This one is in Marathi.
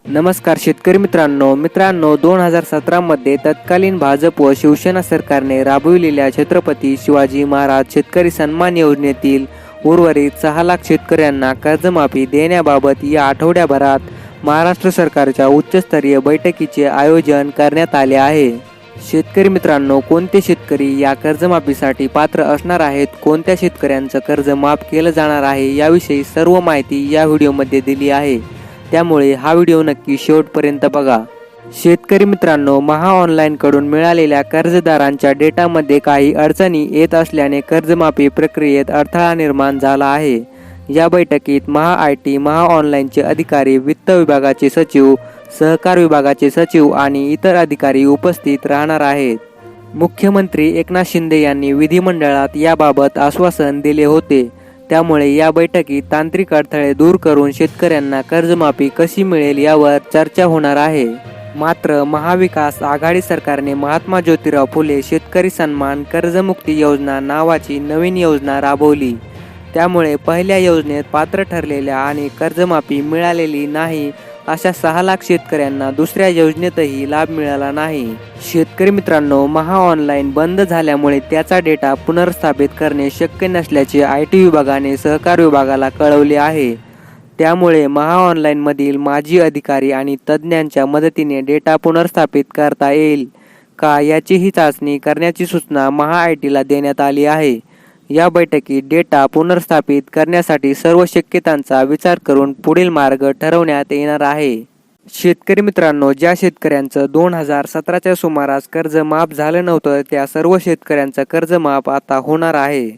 नमस्कार शेतकरी मित्रांनो 2017 मध्ये तत्कालीन भाजप व शिवसेना सरकारने राबविलेल्या छत्रपती शिवाजी महाराज शेतकरी सन्मान योजनेतील उर्वरित 6 लाख शेतकऱ्यांना कर्जमाफी देण्याबाबत या आठवड्याभरात महाराष्ट्र सरकारच्या उच्चस्तरीय बैठकीचे आयोजन करण्यात आले आहे। शेतकरी मित्रांनो, कोणते शेतकरी या कर्जमाफीसाठी पात्र असणार आहेत, कोणत्या शेतकऱ्यांचं कर्ज माफ केलं जाणार आहे याविषयी सर्व माहिती या व्हिडिओमध्ये दिली आहे। त्यामुळे हा व्हिडिओ नक्की शेवटपर्यंत बघा। शेतकरी मित्रांनो, महाऑनलाईन कडून मिळालेल्या कर्जदारांच्या डेटामध्ये काही अडचणी येत असल्याने कर्जमाफी प्रक्रियेत अडथळा निर्माण झाला आहे। या बैठकीत महाऑनलाईनचे अधिकारी, वित्त विभागाचे सचिव, सहकार विभागाचे सचिव आणि इतर अधिकारी उपस्थित राहणार आहेत। मुख्यमंत्री एकनाथ शिंदे यांनी विधिमंडळात याबाबत आश्वासन दिले होते। त्यामुळे या बैठकीत तांत्रिक अडथळे दूर करून शेतकऱ्यांना कर्जमाफी कशी मिळेल यावर चर्चा होणार आहे। मात्र महाविकास आघाडी सरकारने महात्मा ज्योतिराव फुले शेतकरी सन्मान कर्जमुक्ती योजना नावाची नवीन योजना राबवली। त्यामुळे पहिल्या योजनेत पात्र ठरलेल्या आणि कर्जमाफी मिळालेली नाही अशा 6 लाख शेतकऱ्यांना दुसऱ्या योजनेतही लाभ मिळाला नाही। शेतकरी मित्रांनो, महाऑनलाईन बंद झाल्यामुळे त्याचा डेटा पुनर्स्थापित करणे शक्य नसल्याचे IT विभागाने सहकार विभागाला कळवले आहे। त्यामुळे महाऑनलाईन मधील माजी अधिकारी आणि तज्ज्ञांच्या मदतीने डेटा पुनर्स्थापित करता येईल का याचीही चाचणी करण्याची सूचना MahITला देण्यात आली आहे। या बैठकीत डेटा पुनर्स्थापित करण्यासाठी सर्व शक्यतांचा विचार करून पुढील मार्ग ठरवण्यात येणार आहे। शेतकरी मित्रांनो, ज्या शेतकऱ्यांचं 2017च्या सुमारास कर्ज माफ झालं नव्हतं त्या सर्व शेतकऱ्यांचं कर्ज माफ आता होणार आहे।